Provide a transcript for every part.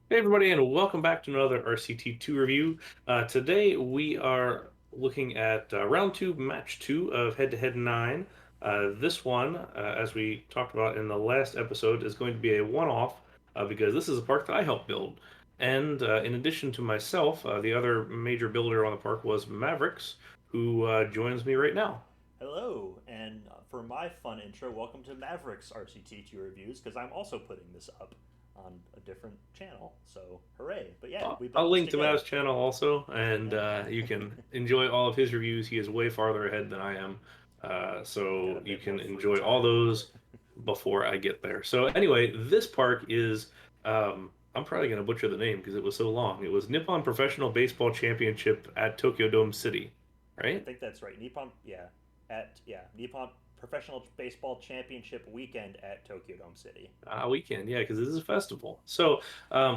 Hey everybody, and welcome back to another RCT2 review. Today we are looking at round two, match two of Head-to-Head-9. This one, as we talked about in the last episode, is going to be a one-off because this is a park that I helped build. And in addition to myself, the other major builder on the park was Mavericks, who joins me right now. Hello, and for my fun intro, welcome to Mavericks RCT2 reviews because I'm also putting this up on a different channel. So, hooray! But yeah, we built I'll this link to Mav's together. channel also, and you can enjoy all of his reviews. He is way farther ahead than I am, Got a so you bit more can free enjoy all time. those before I get there. So anyway, this park is I'm probably going to butcher the name because it was so long. It was Nippon Professional Baseball Championship at Tokyo Dome City, I right? think that's right. Nippon, Nippon Professional Baseball Championship weekend at Tokyo Dome City. Weekend, yeah, because this is a festival. So,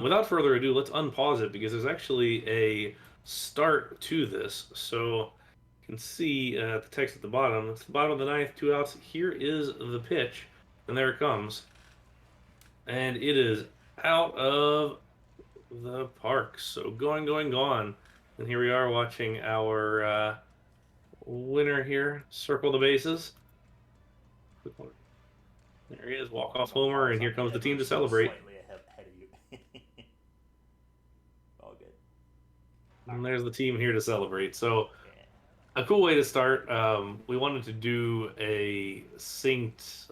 without further ado, let's unpause it because there's actually a start to this. So, you can see the text at the bottom. It's the bottom of the ninth, two outs. Here is the pitch, and there it comes, and it is out of the park. So, going, going, gone. And here we are watching our winner here circle the bases. There he is, walk I'm off gonna homer, pause and here on comes the team ever to so celebrate. slightly ahead of you. All good. All And right. there's the team here to celebrate. So, Yeah. a cool way to start. We wanted to do a synced,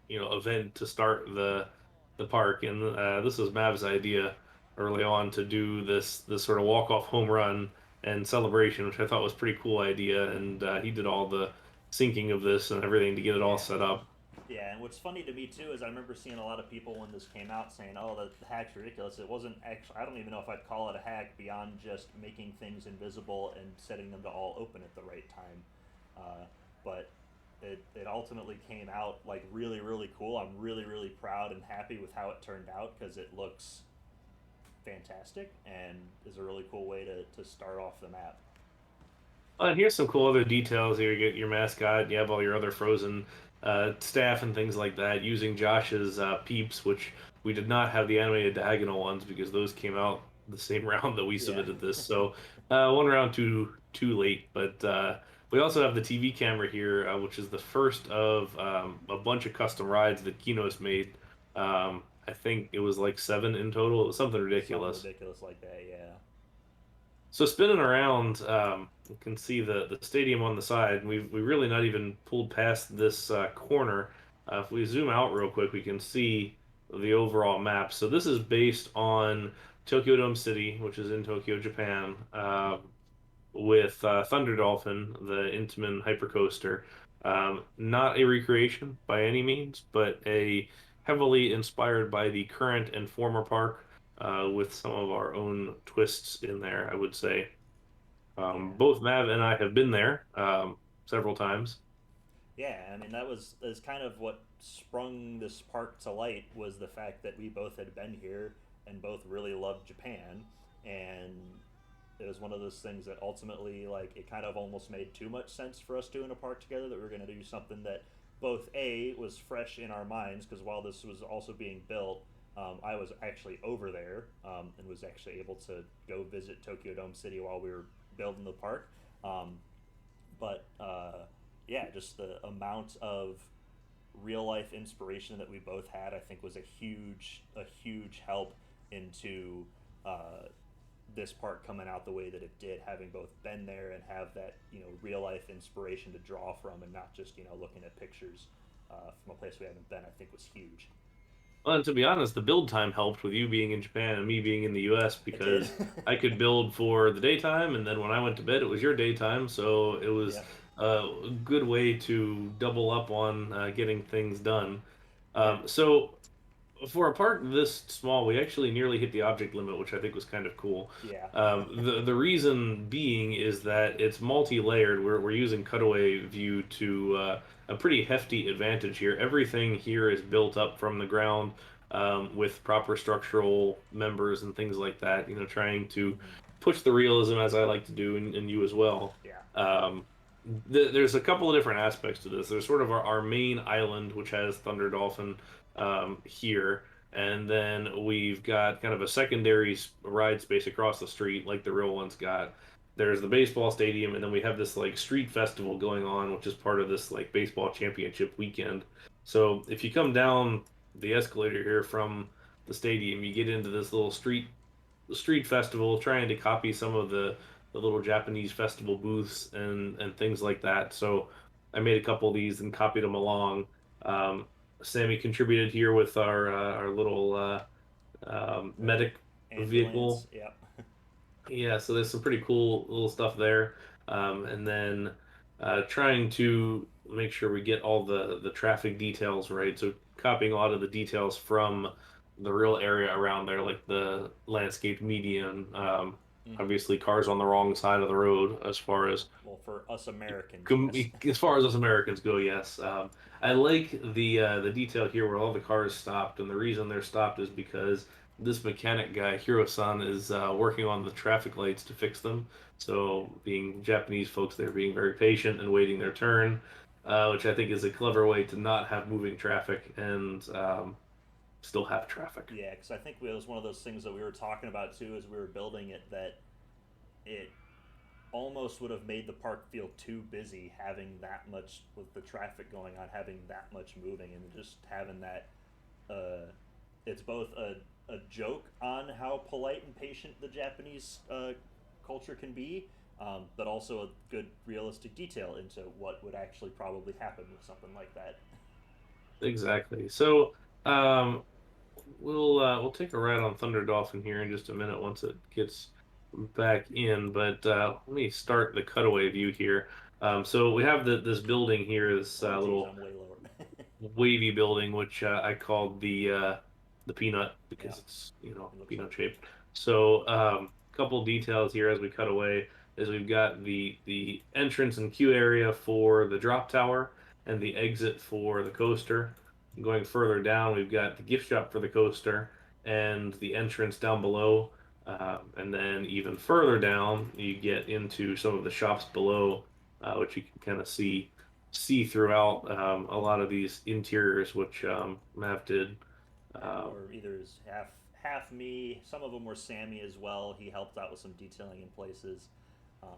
event to start the park, and this was Mav's idea early on to do this sort of walk off home run and celebration, which I thought was a pretty cool idea. And he did all the syncing of this and everything to get it all Yeah. set up. Yeah, and what's funny to me too is I remember seeing a lot of people when this came out saying, "Oh, the hack's ridiculous." It wasn't actually. I don't even know if I'd call it a hack beyond just making things invisible and setting them to all open at the right time. Uh, but it ultimately came out like really cool. I'm really proud and happy with how it turned out because it looks fantastic and is a really cool way to start off the map. And here's some cool other details here. You get your mascot, you have all your other frozen staff and things like that, using Josh's peeps, which we did not have the animated diagonal ones because those came out the same round that we Yeah. submitted this. So one round too late. But we also have the TV camera here, which is the first of a bunch of custom rides that Kinos made. I think it was like seven in total. It was something Something ridiculous. ridiculous like that. Yeah. So spinning around, you can see the stadium on the side. We really not even pulled past this corner. If we zoom out real quick, we can see the overall map. So this is based on Tokyo Dome City, which is in Tokyo, Japan, with Thunder Dolphin, the Intamin hypercoaster. Not a recreation by any means, but a heavily inspired by the current and former park, with some of our own twists in there, I would say. Yeah. Both Mav and I have been there several times. Yeah, I mean that is kind of what sprung this park to light was the fact that we both had been here and both really loved Japan, and it was one of those things that ultimately like it kind of almost made too much sense for us doing a park together that we were going to do something that both a was fresh in our minds because while this was also being built, I was actually over there and was actually able to go visit Tokyo Dome City while we were building the park. Um, but yeah, just the amount of real life inspiration that we both had, I think, was a huge help into uh, this part coming out the way that it did. Having both been there and have that real life inspiration to draw from, and not just looking at pictures from a place we haven't been, I think was huge. Well, and to be honest, the build time helped with you being in Japan and me being in the US It did. because I could build for the daytime, and then when I went to bed, it was your daytime. So it was Yep. a good way to double up on getting things done. Yeah. So for a park this small, we actually nearly hit the object limit, which I think was kind of cool. Yeah. The reason being is that it's multi-layered. We're using cutaway view to a pretty hefty advantage here. Everything here is built up from the ground with proper structural members and things like that. Trying to Hmm. push the realism as I like to do, and you as well. Yeah. Um, there's a couple of different aspects to this. There's sort of our main island, which has Thunder Dolphin here. And then we've got kind of a secondary ride space across the street, like the real one's got. There's the baseball stadium, and then we have this like street festival going on, which is part of this like baseball championship weekend. So if you come down the escalator here from the stadium, you get into this little street festival, trying to copy some of the little Japanese festival booths and things like that. So I made a couple of these and copied them along. Um, Sammy contributed here with our little The medic ambulance, vehicle. yep. Yeah, so there's some pretty cool little stuff there. And then trying to make sure we get all the traffic details right. So copying a lot of the details from the real area around there, like the landscaped median. Hmm. Obviously, cars on the wrong side of the road as far as Well, for us Americans, yes. as far as us Americans go, yes. I like the detail here where all the cars stopped, and the reason they're stopped is because this mechanic guy, Hiro-san, is working on the traffic lights to fix them. Yeah. So, being Japanese folks, they're being very patient and waiting their turn, which I think is a clever way to not have moving traffic and still have traffic. Yeah, because I think it was one of those things that we were talking about too as we were building it, that it almost would have made the park feel too busy having that much with the traffic going on, having that much moving, and just having that. It's both a joke on how polite and patient the Japanese culture can be, but also a good realistic detail into what would actually probably happen with something like that. Exactly. So, um, we'll take a ride on Thunder Dolphin here in just a minute once it gets back in. But let me start the cutaway view here. So we have this building here, this Oh, geez, little I'm way lower. wavy building, which I called the peanut Yeah, because it's it looks peanut like it. shaped. So couple details here as we cut away is we've got the entrance and queue area for the drop tower and the exit for the coaster. Going further down, we've got the gift shop for the coaster and the entrance down below. And then even further down, you get into some of the shops below, which you can kind of see throughout a lot of these interiors, which Mav did. Yeah, Um, or either is half me. Some of them were Sammy as well. He helped out with some detailing in places. Um,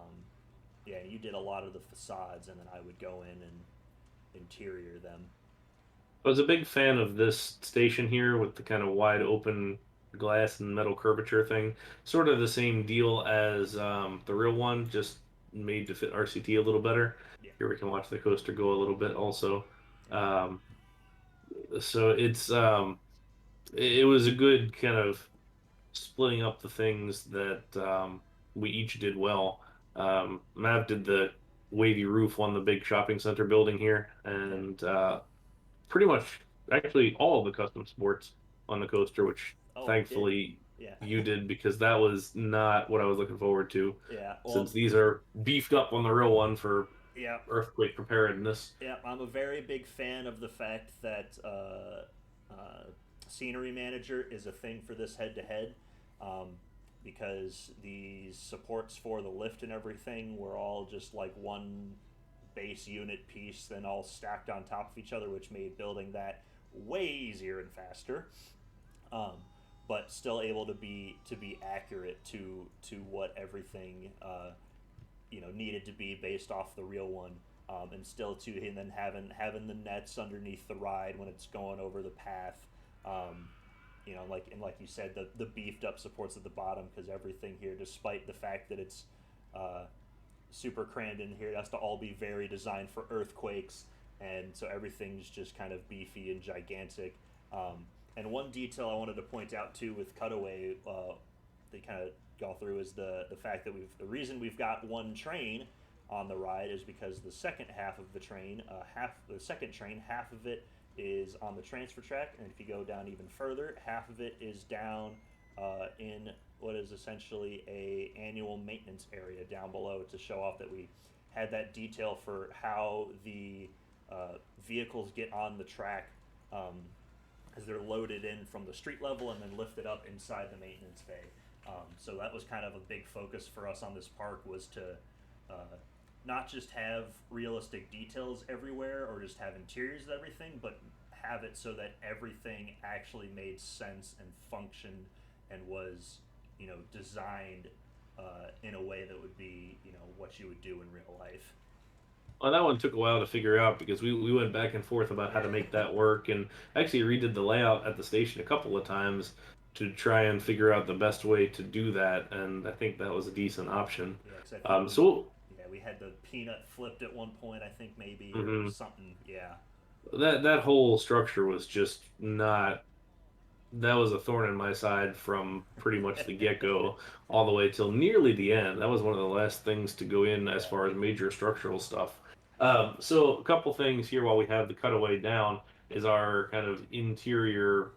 yeah, you did a lot of the facades, and then I would go in and interior them. I was a big fan of this station here with the kind of wide open glass and metal curvature thing. Sort of the same deal as the real one, just made to fit RCT a little better. Yeah, Here we can watch the coaster go a little bit also. yeah. Um, so it was a good kind of splitting up the things that we each did well. Mav did the wavy roof on the big shopping center building here, Yeah. and pretty much actually all of the custom sports on the coaster, which Oh, I did. thankfully Yeah, you did because that was not what I was looking forward to, yeah. since Well, these are beefed up on the real one for yeah, earthquake preparedness. yeah. I'm a very big fan of the fact that scenery manager is a thing for this head-to-head, um, because these supports for the lift and everything were all just like one base unit piece, then all stacked on top of each other, which made building that way easier and faster. Um, but still able to be accurate to what everything needed to be based off the real one, and still to and then having the nets underneath the ride when it's going over the path. Um, like you said, the beefed up supports at the bottom, because everything here, despite the fact that it's uh, super crammed in here, it has to all be very designed for earthquakes, and so everything's just kind of beefy and gigantic. And one detail I wanted to point out too with Cutaway, they kind of go through, is the fact that the reason we've got one train on the ride is because the second half of the train, half of it is on the transfer track, and if you go down even further, half of it is down in what is essentially a annual maintenance area down below, to show off that we had that detail for how the vehicles get on the track, as they're loaded in from the street level and then lifted up inside the maintenance bay. So that was kind of a big focus for us on this park, was to uh, not just have realistic details everywhere or just have interiors of everything, but have it so that everything actually made sense and functioned and was, designed in a way that would be, what you would do in real life. Well, that one took a while to figure out because we went back and forth about how to make that work, and actually redid the layout at the station a couple of times to try and figure out the best way to do that, and I think that was a decent option. Yeah, because I think we had the peanut flipped at one point, I think maybe, or mhm. something. Yeah, That whole structure was just not. That was a thorn in my side from pretty much the get-go all the way till nearly the end. That was one of the last things to go in as yeah, far as major structural stuff. So a couple things here while we have the cutaway down is our kind of interior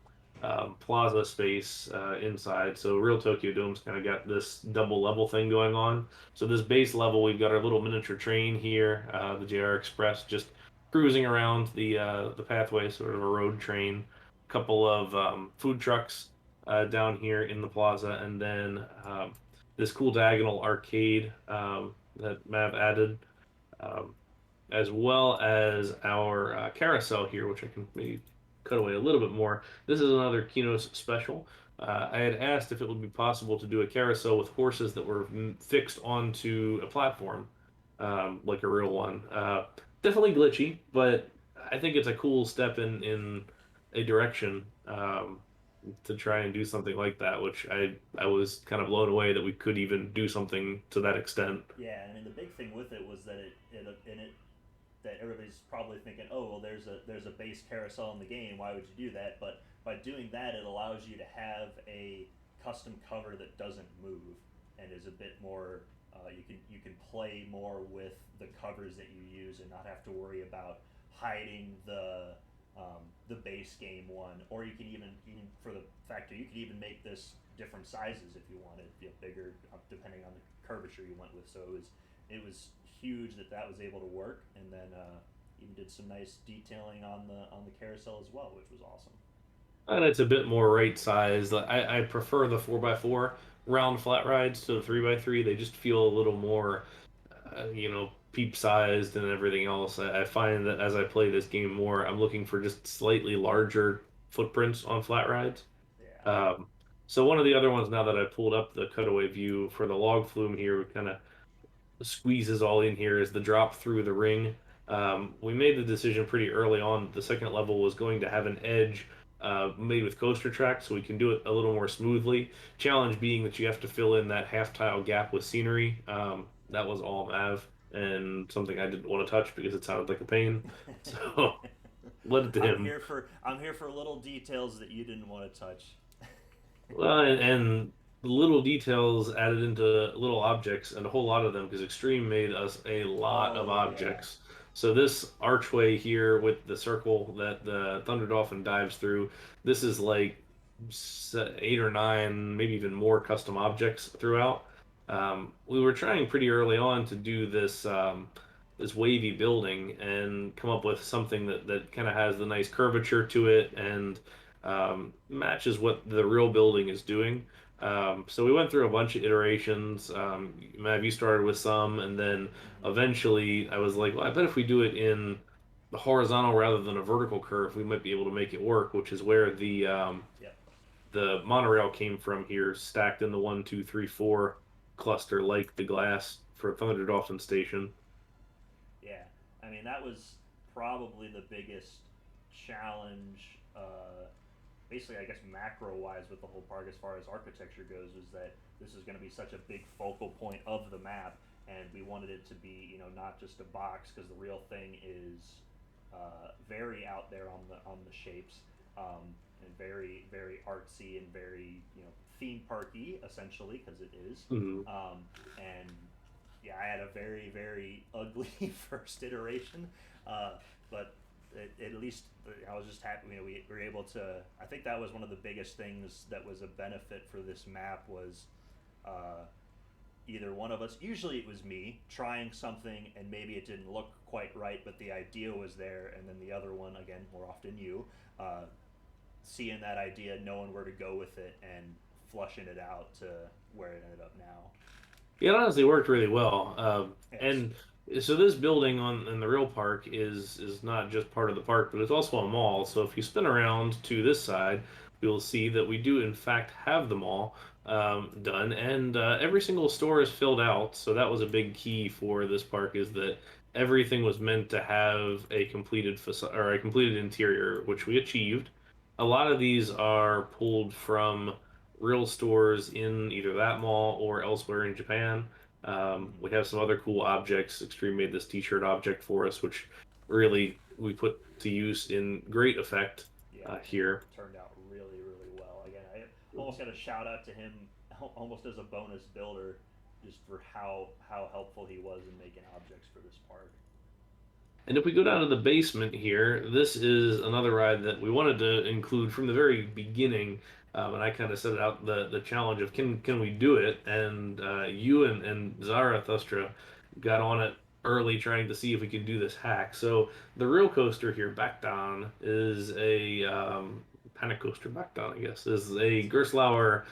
plaza space inside. So Real Tokyo Dome's kind of got this double level thing going on. So this base level, we've got our little miniature train here, the JR Express, just cruising around the pathway, sort of a road train. Couple of food trucks down here in the plaza, and then this cool diagonal arcade that Mav added. Um, as well as our carousel here, which I can maybe cut away a little bit more. This is another Kino's special. I had asked if it would be possible to do a carousel with horses that were fixed onto a platform, like a real one. Definitely glitchy, but I think it's a cool step in a direction to try and do something like that, which I was kind of blown away that we could even do something to that extent. yeah. I mean, the big thing with it was that that everybody's probably thinking, oh well, there's a base carousel in the game. Why would you do that? But by doing that, it allows you to have a custom cover that doesn't move and is a bit more. You can play more with the covers that you use and not have to worry about hiding the base game one. Or you can even for the factor, you could even make this different sizes if you wanted, bigger depending on the curvature you went with. So it was huge that that was able to work, and then even did some nice detailing on the carousel as well, which was awesome. And it's a bit more right sized. I prefer the 4x4 round flat rides to the 3x3. They just feel a little more, peep sized and everything else. I find that as I play this game more, I'm looking for just slightly larger footprints on flat rides. Yeah, Um, so one of the other ones now that I pulled up the cutaway view for the log flume here, kind of squeezes all in here is the drop through the ring. We made the decision pretty early on. The second level was going to have an edge made with coaster track, so we can do it a little more smoothly. Challenge being that you have to fill in that half tile gap with scenery. That was all Mav, and something I didn't want to touch because it sounded like a pain. So let it to I'm him. here for I'm here for little details that you didn't want to touch. Well, and the little details added into little objects, and a whole lot of them, because Extreme made us a lot of Oh yeah, objects. So this archway here with the circle that the Thunder Dolphin dives through, this is like 8 or 9, maybe even more custom objects throughout. We were trying pretty early on to do this wavy building and come up with something that kind of has the nice curvature to it and matches what the real building is doing. So we went through a bunch of iterations. Mav, you started with some, and then mm-hmm. eventually I was like, well, I bet if we do it in the horizontal rather than a vertical curve, we might be able to make it work, which is where Yep, the monorail came from here, stacked in the 1, 2, 3, 4 cluster like the glass for Thunder Dolphin Station. yeah. I mean, that was probably the biggest challenge. Basically, I guess macro wise with the whole park as far as architecture goes, is that this is going to be such a big focal point of the map, and we wanted it to be, not just a box, because the real thing is very out there on the shapes, and very very artsy and very, theme parky essentially, because it is. Mhm. And yeah, I had a very very ugly first iteration, but at least I was just happy. We were able to. I think that was one of the biggest things that was a benefit for this map was. Uh, Either one of us, usually it was me, trying something and maybe it didn't look quite right, but the idea was there, and then the other one, again, more often you, uh, seeing that idea, knowing where to go with it, and flushing it out to where it ended up now. Yeah, it honestly worked really well. Yes. And So this building on in the real park is not just part of the park, but it's also a mall. So if you spin around to this side, you'll see that we do in fact have the mall done, and every single store is filled out. So that was a big key for this park is that everything was meant to have a completed facade or a completed interior, which we achieved. A lot of these are pulled from real stores in either that mall or elsewhere in Japan. Mm-hmm. We have some other cool objects. Extreme made this T-shirt object for us, which really we put to use in great effect Yeah, here. turned out really, really well. Again, I almost got a shout out to him, almost as a bonus builder, just for how helpful he was in making objects for this park. And if we go down to the basement here, this is another ride that we wanted to include from the very beginning. And I kind of set out the challenge of can we do it? And you and Zarathustra got on it early trying to see if we could do this hack. So the real coaster here, back down, is a panic coaster. Back down, I guess, is a Gerstlauer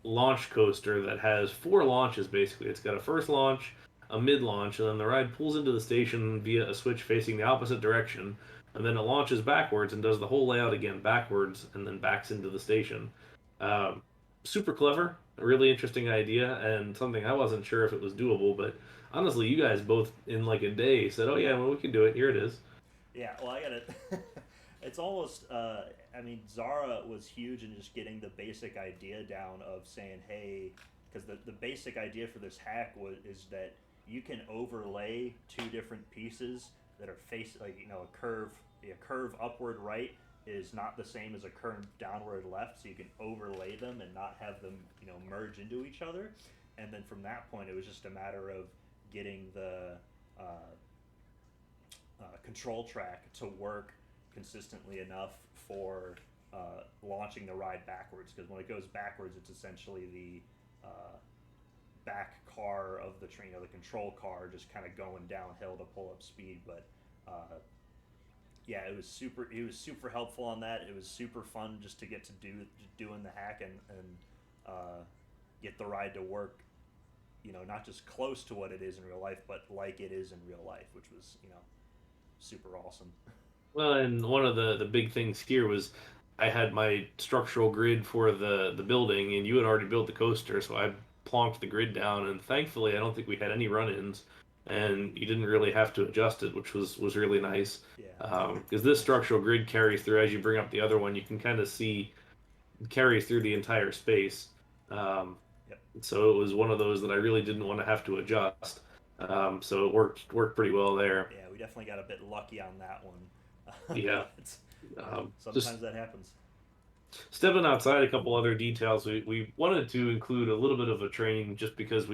launch coaster that has four launches basically. It's got a first launch, a mid launch, and then the ride pulls into the station via a switch facing the opposite direction, and then it launches backwards and does the whole layout again backwards and then backs into the station. Um, Super clever, a really interesting idea, and something I wasn't sure if it was doable, but honestly, you guys both in like a day said, "Oh yeah, well we can do it. Here it is." Yeah, well, I got it. It's almost. I mean, Zara was huge in just getting the basic idea down of saying, "Hey," because the basic idea for this hack was is that you can overlay two different pieces that are face like a curve upward right is not the same as a curve downward left, so you can overlay them and not have them merge into each other. And then from that point, it was just a matter of getting the uh, control track to work consistently enough for launching the ride backwards. Because when it goes backwards, it's essentially the back car of the train, the control car, just kind of going downhill to pull up speed. But yeah, it was super. It was super helpful on that. It was super fun just to get to doing the hack and get the ride to work. Not just close to what it is in real life, but like it is in real life, which was super awesome. Well, and one of the big things here was I had my structural grid for the building, and you had already built the coaster, so I plonked the grid down, and thankfully, I don't think we had any run-ins, and you didn't really have to adjust it, which was really nice. Yeah, Because this structural grid carries through as you bring up the other one, you can kind of see it carries through the entire space. Um, yep, so it was one of those that I really didn't want to have to adjust. So it worked pretty well there. yeah. We definitely got a bit lucky on that one, Yeah. but Just sometimes that happens. stepping outside a couple other details, we wanted to include a little bit of a train just because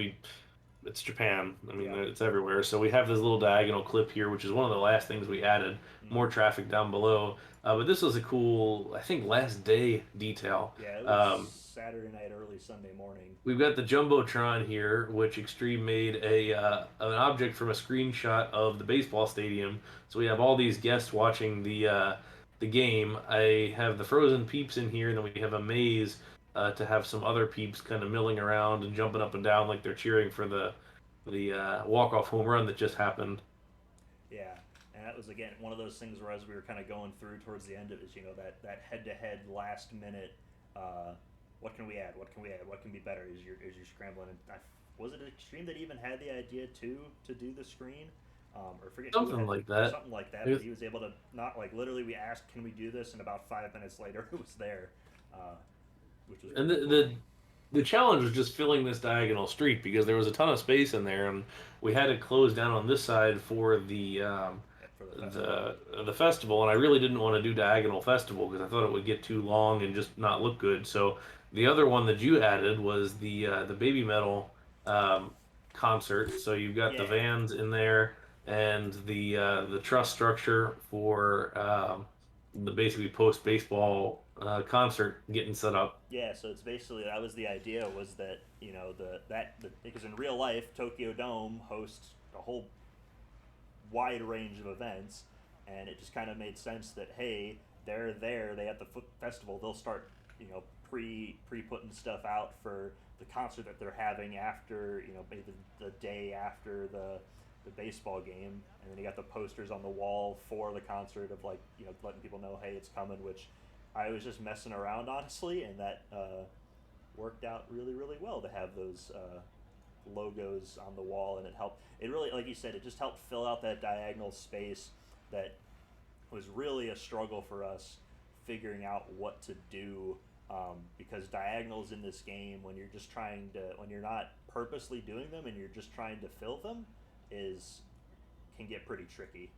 it's Japan. I mean, Yeah. it's everywhere. So we have this little diagonal clip here, which is one of the last things we added. More Mm-hmm. traffic down below. But this was a cool, I think, last day detail. Yeah, it was Um, Saturday night, early Sunday morning. we've got the Jumbotron here, which Extreme made a an object from a screenshot of the baseball stadium. So we have all these guests watching the game. I have the frozen peeps in here, and then we have a maze to have some other peeps kind of milling around and jumping up and down like they're cheering for the walk off home run that just happened. Yeah, and that was again one of those things where as we were kind of going through towards the end of it, that head to head last minute. Uh, what can we add? What can we add? What can be better? Is you're scrambling? And was it Extreme that even had the idea to do the screen? Or forget who Something had like that. something like that, but It he was able to not like literally. We asked, "Can we do this?" And about 5 minutes later, it was there, uh, which was And pretty cool. the challenge was just filling this diagonal street because there was a ton of space in there, and we had to close down on this side for Yeah, for the festival. the festival. And I really didn't want to do diagonal festival because I thought it would get too long and just not look good. So the other one that you added was the baby metal um, concert. So you've got the Yeah, vans in there and the truss structure for the basically post baseball concert getting set up. yeah. So it's basically that was the idea was that because in real life Tokyo Dome hosts a whole wide range of events, and it just kind of made sense that hey, they're there, they at the festival, they'll start pre putting stuff out for the concert that they're having after maybe the day after the baseball game, and then you got the posters on the wall for the concert of like letting people know, hey, it's coming. Which I was just messing around honestly, and that worked out really really well to have those logos on the wall, and it helped. It really, like you said, it just helped fill out that diagonal space that was really a struggle for us figuring out what to do, because diagonals in this game, when you're just trying to, when you're not purposely doing them and you're just trying to fill them, is can get pretty tricky.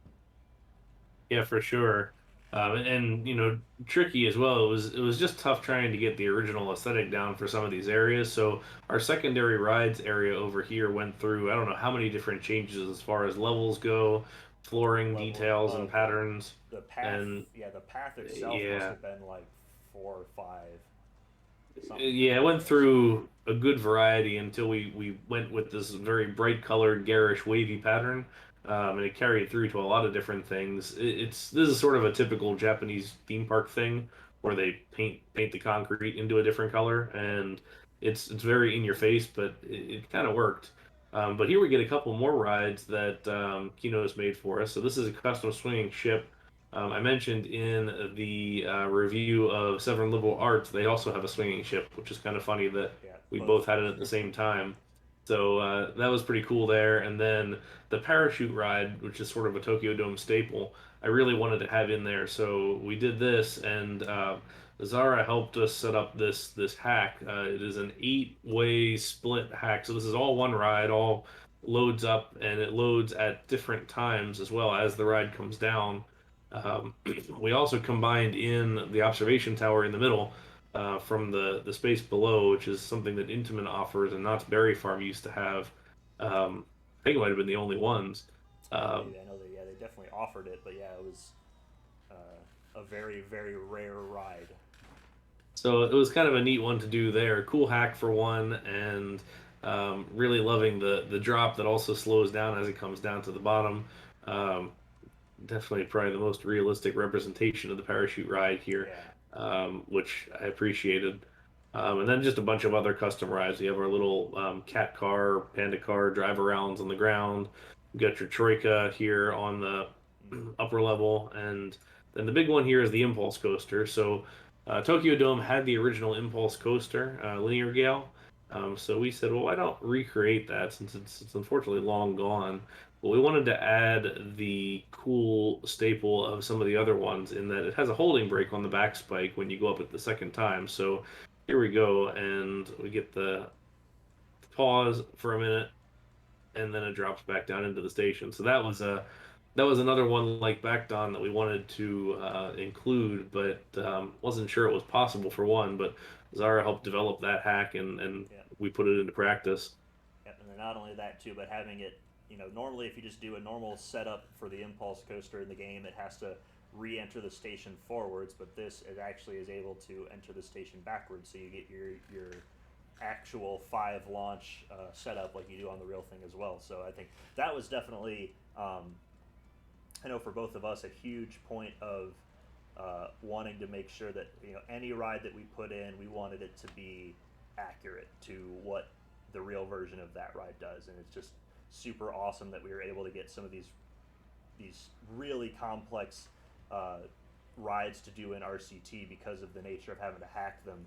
Yeah, for sure. And tricky as well. It was just tough trying to get the original aesthetic down for some of these areas. So our secondary rides area over here went through I don't know how many different changes as far as levels go, flooring Level details and patterns, the path, and yeah, the path itself must yeah, have been like 4 or 5, something yeah, it went ridiculous. through a good variety until we went with this very bright colored, garish, wavy pattern, and it carried through to a lot of different things. It's this is sort of a typical Japanese theme park thing where they paint the concrete into a different color, Yeah, and it's very in your face, but it kind of worked. But here we get a couple more rides that Kino's made for us. So this is a custom swinging ship. I mentioned in the review of Seven Liberal Arts, they also have a swinging ship, which is kind of funny that yeah, we both. both had it at the same time. So that was pretty cool there. And then the parachute ride, which is sort of a Tokyo Dome staple, I really wanted to have in there. So we did this, and Zara helped us set up this hack. It is an 8-way split hack. So this is all one ride, all loads up, and it loads at different times as well as the ride comes down. Um, we also combined in the observation tower in the middle from the space below, which is something that Intamin offers and Knott's Berry Farm used to have. I think it might have been the only ones. Maybe I know they, yeah, they definitely offered it, but yeah, it was a very very rare ride. So it was kind of a neat one to do there. Cool hack for one, and really loving the drop that also slows down as it comes down to the bottom. Um, Definitely probably the most realistic representation of the parachute ride here, Yeah, which I appreciated. And then just a bunch of other custom rides. You have our little cat car, panda car, drive arounds on the ground. You got your troika here on the mm-hmm. upper level, and then the big one here is the impulse coaster. So Tokyo Dome had the original impulse coaster, linear gale. So we said, well, why don't recreate that since it's unfortunately long gone. But we wanted to add the cool staple of some of the other ones in that it has a holding brake on the back spike when you go up it the second time. So here we go, and we get the pause for a minute, and then it drops back down into the station. So that was another one like Back Dawn that we wanted to include, but wasn't sure it was possible for one. But Zara helped develop that hack, and Yeah, we put it into practice. yep. And then not only that too, but having it, normally if you just do a normal setup for the impulse coaster in the game, it has to re-enter the station forwards. But this, it actually is able to enter the station backwards, so you get your actual 5 launch setup like you do on the real thing as well. So I think that was definitely, I know for both of us, a huge point of wanting to make sure that any ride that we put in, we wanted it to be accurate to what the real version of that ride does, and it's just super awesome that we were able to get some of these really complex uh, rides to do in RCT because of the nature of having to hack them.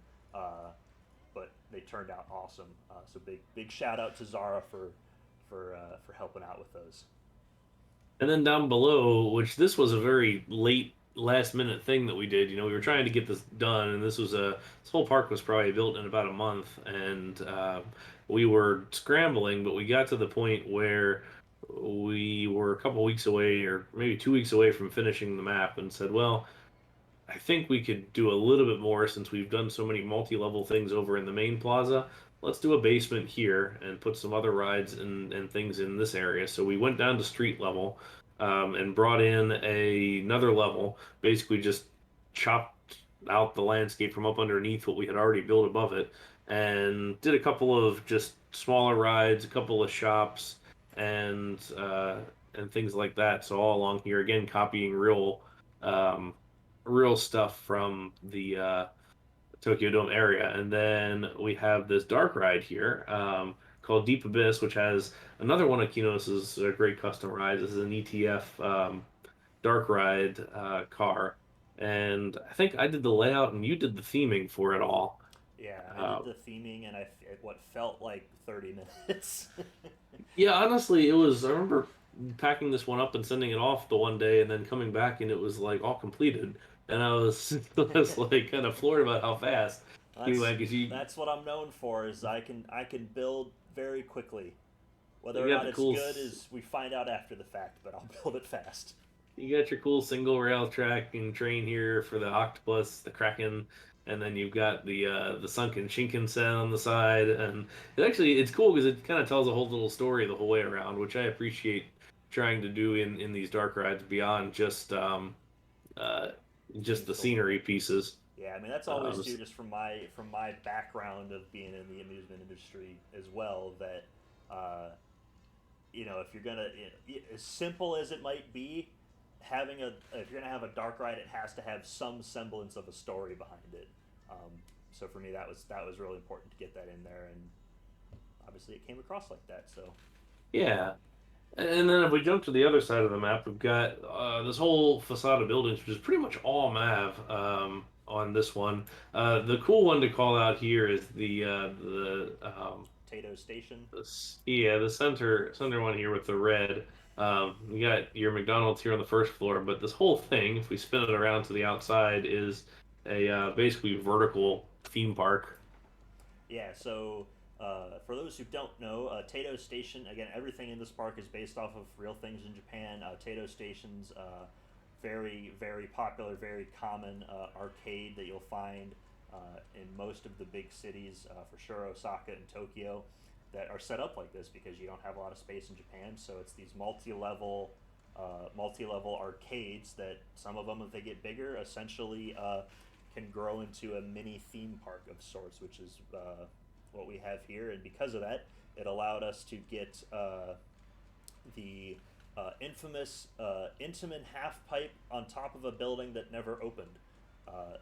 But they turned out awesome. So big shout out to Zara for helping out with those. And then down below, which this was a very late last minute thing that we did. We were trying Mm-hmm. to get this done, and this whole park was probably built in about a month, and we were scrambling, but we got to the point where we were a couple weeks away, or maybe 2 weeks away from finishing the map, and said, well, I think we could do a little bit more since we've done so many multi-level things over in the main plaza. Let's do a basement here and put some other rides and things in this area. So we went down to street level and brought in another level, basically just chopped out the landscape from up underneath what we had already built above it, and did a couple of just smaller rides, a couple of shops, and things like that. So all along here, again, copying um, real stuff from the Tokyo Dome area. And then we have this dark ride here called Deep Abyss, which has another one of Kinos's great custom rides. This is an ETF dark ride car, and I think I did the layout and you did the theming for it all. Yeah, I Uh, did the theming, and what felt like 30 minutes. yeah, honestly, it was. I remember packing this one up and sending it off the one day, and then coming back and it was like all completed, and I was I was like kind of floored about how fast you that's went because you that's what I'm known for. Is I can build very quickly. Whether you or got not the it's cool. good is we find out after the fact, but I'll build it fast. You got your cool single rail track and train here for the octopus, the kraken, and then you've got the sunken Shinkansen on the side, and it's cool because it kind of tells a whole little story the whole way around, which I appreciate trying to do in these dark rides beyond uh, just Theme the story. scenery pieces. Yeah, I mean that's always Um, due just from my background of being in the amusement industry as well. That uh, if you're gonna, as simple as it might be, if you're gonna have a dark ride, it has to have some semblance of a story behind it. Um, so for me, that was really important to get that in there, and obviously it came across like that. So yeah, and then if we jump to the other side of the map, we've got this whole facade of buildings, which is pretty much all Mav on this one. The cool one to call out here is Tato Station. the center one here with the red. You got your McDonald's here on the first floor, but this whole thing, if we spin it around to the outside, is a basically vertical theme park. Yeah, so for those who don't know, Tato Station, again, everything in this park is based off of real things in Japan. Tato Station's very, very popular, very common arcade that you'll find in most of the big cities, for sure Osaka and Tokyo, that are set up like this because you don't have a lot of space in Japan. So it's these multi-level arcades that some of them, if they get bigger, essentially can grow into a mini theme park of sorts, which is what we have here. And because of that, it allowed us to get the infamous Intamin half pipe on top of a building that never opened.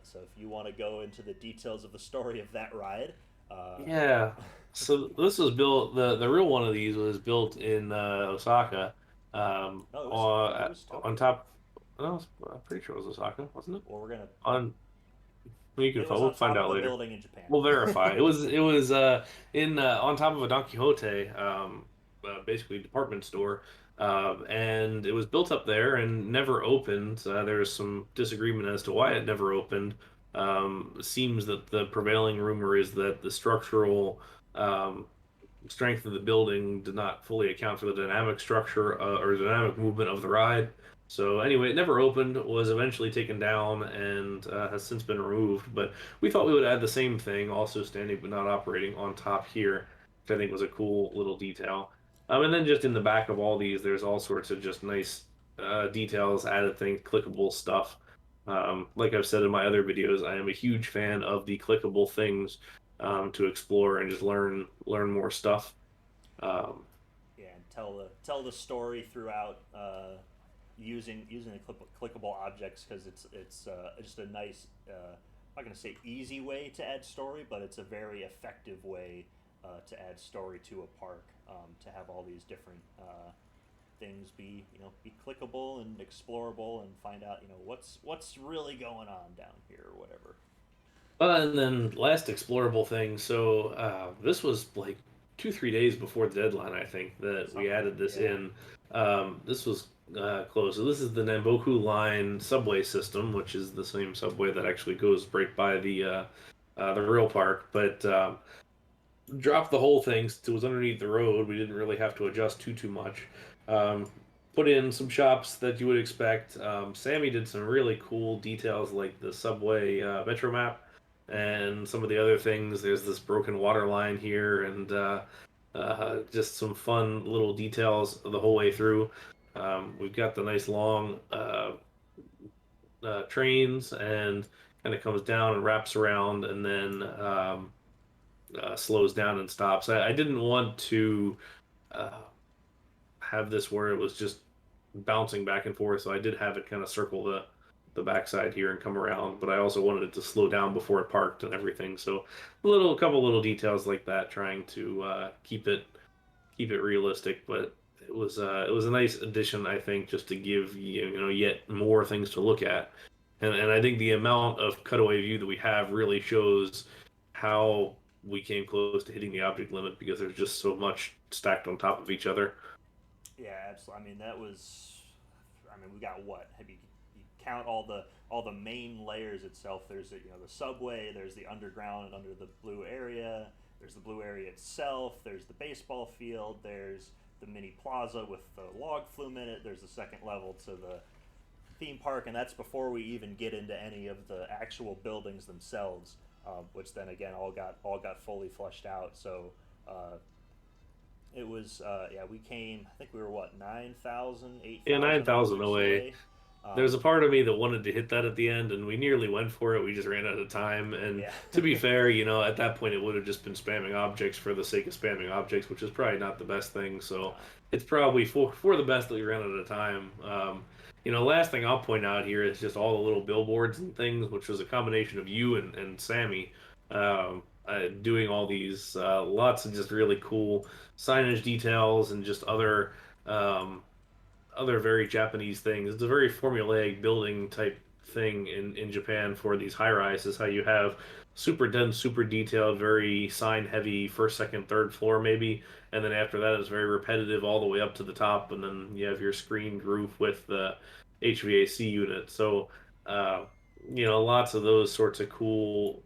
So if you want to go into the details of the story of that ride, uh, Yeah. So this was built. The real one of these was built in Osaka. no, it was On Tokyo. top. No, I'm pretty sure it was Osaka, wasn't it? Well, On well, you can it was we'll on find top of out a later. building in Japan. We'll verify. It was in on top of a Don Quixote, basically department store, and it was built up there and never opened. There was some disagreement as to why it never opened. It seems that the prevailing rumor is that the structural um, strength of the building did not fully account for the dynamic structure or dynamic movement of the ride. So anyway, it never opened, was eventually taken down, and has since been removed. But we thought we would add the same thing, also standing but not operating on top here, which I think was a cool little detail. And then just in the back of all these, there's all sorts of just nice details, added things, clickable stuff. Like I've said in my other videos, I am a huge fan of the clickable things to explore and just learn more stuff. Um, Yeah, and tell the story throughout using the clickable objects, because it's just a nice, I'm not gonna say easy way to add story, but it's a very effective way to add story to a park, to have all these different things be clickable and explorable, and find out what's really going on down here or whatever. and then last explorable thing. So this was like 2 3 days before the deadline, I think, that we Something, added this yeah. in. This was close. So this is the Namboku line subway system, which is the same subway that actually goes right by the real park, but dropped the whole thing since it was underneath the road. We didn't really have to adjust too much. Um, Put in some shops that you would expect. Sammy did some really cool details like the subway metro map and some of the other things. There's this broken water line here and just some fun little details the whole way through. We've got the nice long trains and kind of comes down and wraps around and then slows down and stops. I didn't want to uh, have this where it was just bouncing back and forth, so I did have it kind of circle the backside here and come around, but I also wanted it to slow down before it parked and everything. So a couple little details like that, trying to keep it realistic, but it was a nice addition, I think, just to give you know yet more things to look at, and I think the amount of cutaway view that we have really shows how we came close to hitting the object limit because there's just so much stacked on top of each other. Yeah, absolutely. I mean, that was. I mean, we got what? Have you count all the main layers itself? There's the subway. There's the underground under the blue area. There's the blue area itself. There's the baseball field. There's the mini plaza with the log flume in it. There's the second level to the theme park, and that's before we even get into any of the actual buildings themselves, which then again all got fully fleshed out. So it was yeah, we came. I think we were what 9,000, eight Yeah, thousand 9,000 objects away. away. Um, There's a part of me that wanted to hit that at the end, and we nearly went for it. We just ran out of time. And yeah, to be fair, at that point, it would have just been spamming objects for the sake of spamming objects, which is probably not the best thing. So no, it's probably for the best that we ran out of time. Last thing I'll point out here is just all the little billboards and things, which was a combination of you and Sammy doing all these lots of just really cool signage details and just um, other very Japanese things. It's a very formulaic building type thing in Japan for these high rises. How you have super dense, super detailed, very sign heavy first, second, third floor maybe, and then after that it's very repetitive all the way up to the top, and then you have your screened roof with the HVAC unit. So, uh, lots of those sorts of cool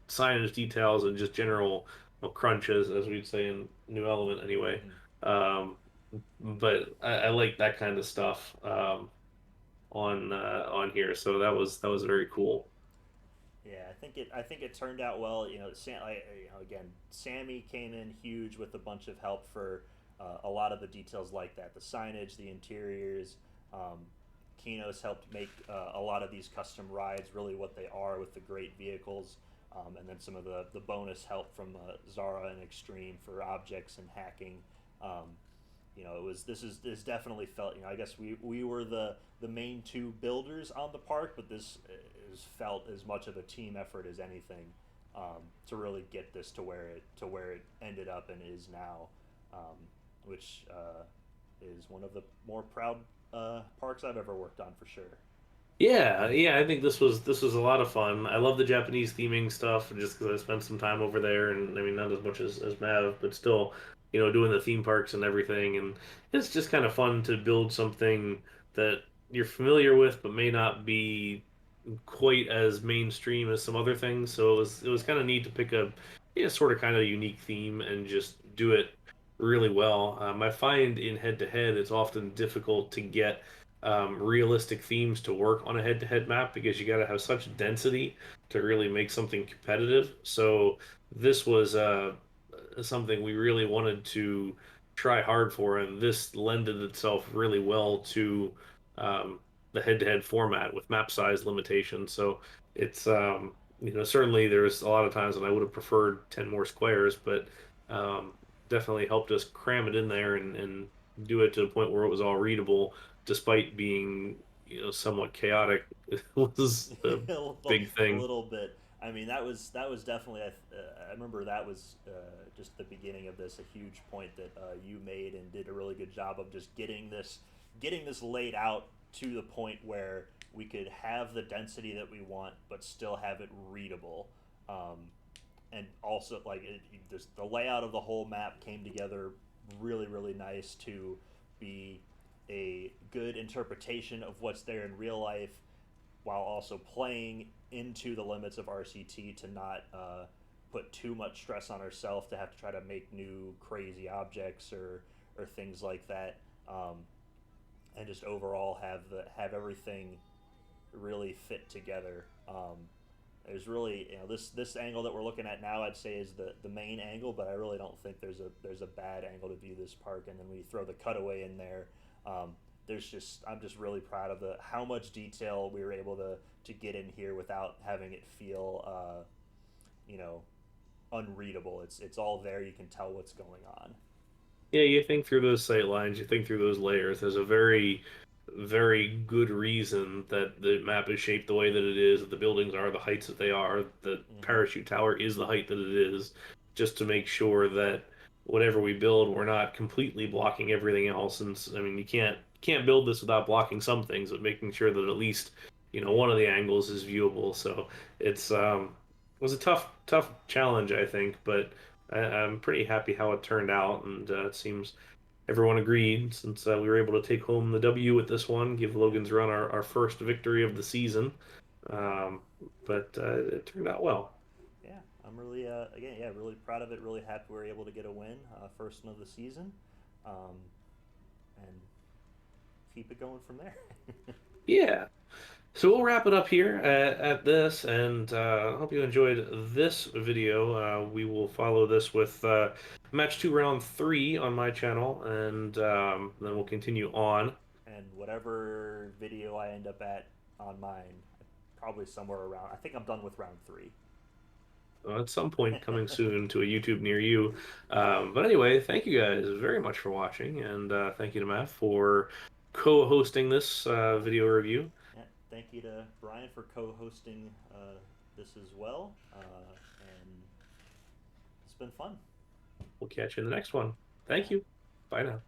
signage details and just general crunches, as we'd say in New Element anyway. mm-hmm. Um, but I like that kind of stuff on here. So that was very cool. Yeah, I think it turned out well. Again, Sammy came in huge with a bunch of help for a lot of the details like that, the signage, the interiors. Um, Kino's helped make a lot of these custom rides really what they are with the great vehicles, and then some of the bonus help from Zara and Extreme for objects and hacking. Um, it was this definitely felt. I guess we were the main two builders on the park, but this is felt as much of a team effort as anything, to really get this to where it ended up and is now, which is one of the more proud parks I've ever worked on for sure. Yeah, yeah, I think this was a lot of fun. I love the Japanese theming stuff just because I spent some time over there, and I mean not as much as Mav, but still, doing the theme parks and everything, and it's just kind of fun to build something that you're familiar with, but may not be quite as mainstream as some other things. So it was kind of neat to pick a sort of kind of unique theme and just do it really well. I find in head to head it's often difficult to get realistic themes to work on a head to head map because you got to have such density to really make something competitive. So this was something we really wanted to try hard for, and this lended itself really well to um, the head-to-head format with map size limitations. So it's certainly there's a lot of times that I would have preferred 10 more squares, but um, definitely helped us cram it in there and do it to the point where it was all readable, despite being somewhat chaotic. It was a big A thing. little bit. I mean, that was definitely. I remember that was just the beginning of this. A huge point that you made and did a really good job of just getting this laid out to the point where we could have the density that we want, but still have it readable. Um, and also, like the layout of the whole map came together really, really nice to be a good interpretation of what's there in real life, while also playing into the limits of RCT to not put too much stress on ourselves to have to try to make new crazy objects or things like that, and just overall have everything really fit together. There's really this angle that we're looking at now, I'd say is the main angle, but I really don't think there's a bad angle to view this park. And then we throw the cutaway in there. I'm just really proud of the how much detail we were able to get in here without having it feel you know unreadable. It's all there. You can tell what's going on. Yeah, you think through those sight lines, you think through those layers. There's a very very good reason that the map is shaped the way that it is, that the buildings are the heights that they are, the Hmm. parachute tower is the height that it is, just to make sure that whatever we build, we're not completely blocking everything else. And I mean, you can't build this without blocking some things, but making sure that at least one of the angles is viewable. So it was a tough challenge, I think, but I'm pretty happy how it turned out, and it seems everyone agreed since we were able to take home the W with this one, give Yeah. Logan's Run our first victory of the season. Um, but it turned out well. Yeah, I'm really again, yeah, really proud of it. Really happy we were able to get a win, first one of the season, um, and keep it going from there. Yeah. So we'll wrap it up here at this, and I hope you enjoyed this video. We will follow this with match two, round three on my channel, and then we'll continue on. And whatever video I end up at on mine, probably somewhere around. I think I'm done with round three. At some point coming soon to a YouTube near you. But anyway, thank you guys very much for watching, and thank you to Matt for co-hosting this video review. Yeah, thank you to Brian for co-hosting this as well, and it's been fun. We'll catch you in the next one. Thank Yeah. you. Bye now.